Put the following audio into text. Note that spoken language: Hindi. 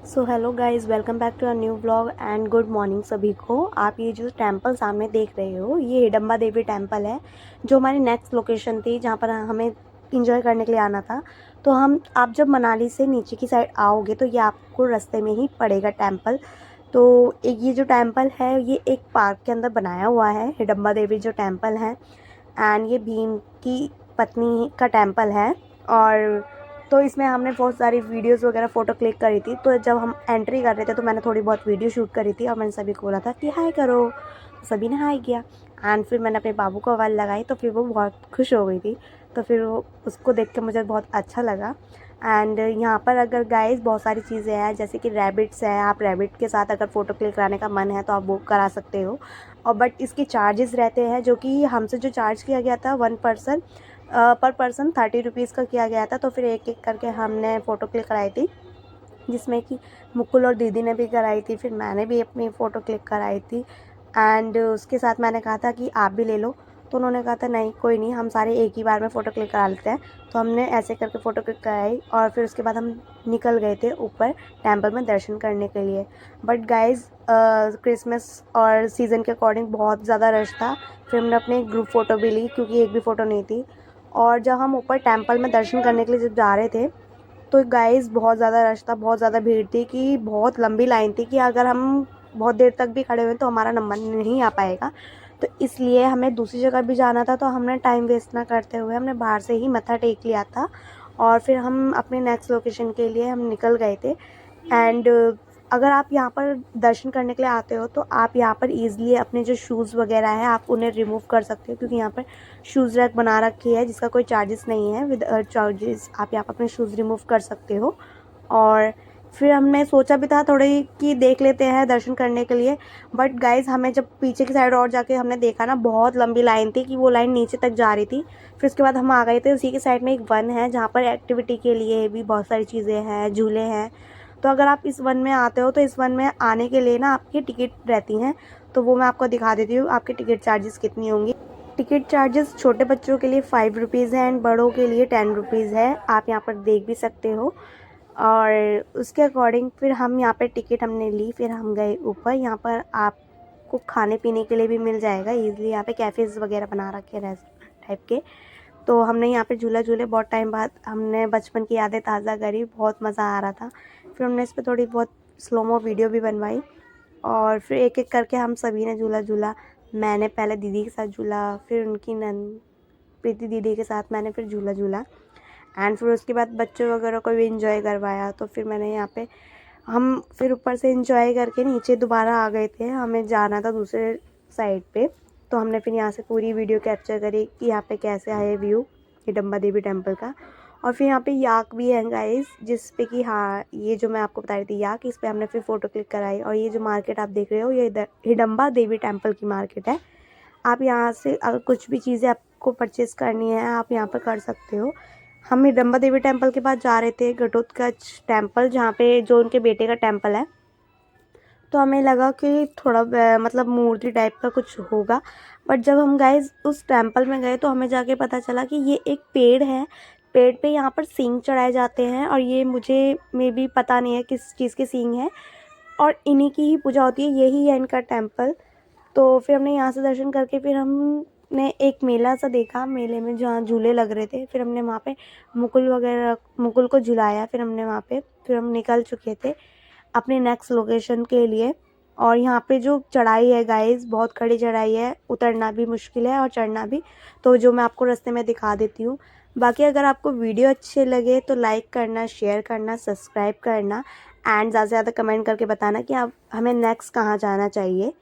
So hello guys, welcome back to a new blog and good morning सभी को। आप ये जो टेंपल सामने देख रहे हो, ये हिडम्बा देवी टेंपल है, जो हमारी नेक्स्ट लोकेशन थी जहाँ पर हमें इंजॉय करने के लिए आना था। तो आप जब मनाली से नीचे की साइड आओगे तो ये आपको रास्ते में ही पड़ेगा टेंपल। तो एक ये जो टेंपल है, ये एक पार्क के अंदर बनाया हुआ है, हिडम्बा देवी जो टेंपल है। एंड ये भीम की पत्नी का टेंपल है। और तो इसमें हमने बहुत सारी वीडियोस वगैरह फ़ोटो क्लिक करी थी। तो जब हम एंट्री कर रहे थे तो मैंने थोड़ी बहुत वीडियो शूट करी थी और मैंने सभी को बोला था कि हाय करो, तो सभी ने हाय किया। एंड फिर मैंने अपने बाबू को आवाज़ लगाई तो फिर वो बहुत खुश हो गई थी। तो फिर वो उसको देख के मुझे बहुत अच्छा लगा। एंड यहाँ पर अगर गाइस बहुत सारी चीज़ें हैं, जैसे कि रैबिट्स हैं, आप रैबिट के साथ अगर फ़ोटो क्लिक कराने का मन है तो आप वो करा सकते हो। और बट इसके चार्जेस रहते हैं, जो कि हमसे जो चार्ज किया गया था 1 पर्सन पर पर्सन 30 रुपीज़ का किया गया था। तो फिर एक एक करके हमने फ़ोटो क्लिक कराई थी, जिसमें कि मुकुल और दीदी ने भी कराई थी, फिर मैंने भी अपनी फ़ोटो क्लिक कराई थी। एंड उसके साथ मैंने कहा था कि आप भी ले लो, तो उन्होंने कहा था नहीं कोई नहीं, हम सारे एक ही बार में फ़ोटो क्लिक करा लेते हैं। तो हमने ऐसे करके फ़ोटो क्लिक कराई और फिर उसके बाद हम निकल गए थे ऊपर टेंपल में दर्शन करने के लिए। बट गाइज़, क्रिसमस और सीज़न के अकॉर्डिंग बहुत ज़्यादा रश था। फिर हमने अपनी ग्रुप फ़ोटो भी ली, क्योंकि एक भी फ़ोटो नहीं थी। और जब हम ऊपर टेंपल में दर्शन करने के लिए जब जा रहे थे तो गाइस बहुत ज़्यादा रश था, बहुत ज़्यादा भीड़ थी, कि बहुत लंबी लाइन थी, कि अगर हम बहुत देर तक भी खड़े हुए तो हमारा नंबर नहीं आ पाएगा। तो इसलिए हमें दूसरी जगह भी जाना था, तो हमने टाइम वेस्ट ना करते हुए हमने बाहर से ही मत्था टेक लिया था और फिर हम अपने नेक्स्ट लोकेशन के लिए हम निकल गए थे। एंड अगर आप यहाँ पर दर्शन करने के लिए आते हो तो आप यहाँ पर ईज़िली अपने जो शूज़ वगैरह हैं आप उन्हें रिमूव कर सकते हो, क्योंकि यहाँ पर शूज़ रैक बना रखी है जिसका कोई चार्जेस नहीं है। विद चार्जेस आप यहाँ पर अपने शूज़ रिमूव कर सकते हो। और फिर हमने सोचा भी था थोड़ी कि देख लेते हैं दर्शन करने के लिए, बट गाइज़ हमें जब पीछे की साइड और जाके हमने देखा ना, बहुत लंबी लाइन थी, कि वो लाइन नीचे तक जा रही थी। फिर उसके बाद हम आ गए थे, उसी के साइड में एक वन है जहाँ पर एक्टिविटी के लिए भी बहुत सारी चीज़ें हैं, झूले हैं। तो अगर आप इस वन में आते हो तो इस वन में आने के लिए ना आपकी टिकट रहती हैं, तो वो मैं आपको दिखा देती हूँ आपके टिकट चार्जेस कितनी होंगी। टिकट चार्जेस छोटे बच्चों के लिए 5 रुपीज़ है एंड बड़ों के लिए 10 रुपीज़ है, आप यहाँ पर देख भी सकते हो। और उसके अकॉर्डिंग फिर हम यहाँ पर टिकट हमने ली, फिर हम गए ऊपर। यहाँ पर आपको खाने पीने के लिए भी मिल जाएगा ईज़िली, यहाँ पे कैफ़ेज़ वगैरह बना रखे हैं रेस्टोरेंट टाइप के। तो हमने यहाँ पे झूला झूले, बहुत टाइम बाद हमने बचपन की यादें ताज़ा करी, बहुत मज़ा आ रहा था। फिर हमने इस पर थोड़ी बहुत स्लोमो वीडियो भी बनवाई और फिर एक एक करके हम सभी ने झूला झूला। मैंने पहले दीदी के साथ झूला, फिर उनकी प्रीति दीदी के साथ मैंने फिर झूला झूला। एंड फिर उसके बाद बच्चों वगैरह को भी इंजॉय करवाया। तो फिर मैंने यहाँ पे हम फिर ऊपर से इंजॉय करके नीचे दोबारा आ गए थे, हमें जाना था दूसरे साइड पे। तो हमने फिर यहाँ से पूरी वीडियो कैप्चर करी कि यहाँ पे कैसे आए व्यू हिडम्बा देवी टेंपल का। और फिर यहाँ पे याक भी है गाइस, जिस पे कि हाँ, ये जो मैं आपको बता रही थी याक, इस पे हमने फिर फ़ोटो क्लिक कराई। और ये जो मार्केट आप देख रहे हो, ये हिडम्बा देवी टेंपल की मार्केट है। आप यहाँ से अगर कुछ भी चीज़ें आपको परचेज़ करनी है आप यहाँ पर कर सकते हो। हम हिडम्बा देवी टेंपल के पास जा रहे थे, घटोत्कच टेंपल, जहाँ पे जो उनके बेटे का टेंपल है। तो हमें लगा कि थोड़ा मतलब मूर्ति टाइप का कुछ होगा। बट जब हम गाइस उस टेंपल में गए तो हमें जाके पता चला कि ये एक पेड़ है। पेड़ पे यहाँ पर सींग चढ़ाए जाते हैं, और ये मुझे मे बी पता नहीं है किस चीज़ के सींग हैं, और इन्हीं की ही पूजा होती है, यही है इनका टेंपल। तो फिर हमने यहाँ से दर्शन करके फिर हमने एक मेला सा देखा, मेले में जहाँ झूले लग रहे थे, फिर हमने वहाँ पे मुकुल को झुलाया। फिर हमने वहाँ पे फिर हम निकल चुके थे अपने नेक्स्ट लोकेशन के लिए। और यहाँ पे जो चढ़ाई है गाइस, बहुत खड़ी चढ़ाई है, उतरना भी मुश्किल है और चढ़ना भी, तो जो मैं आपको रास्ते में दिखा देती हूँ। बाकी अगर आपको वीडियो अच्छे लगे तो लाइक करना, शेयर करना, सब्सक्राइब करना एंड ज़्यादा से ज़्यादा कमेंट करके बताना कि आप हमें नेक्स्ट कहाँ जाना चाहिए।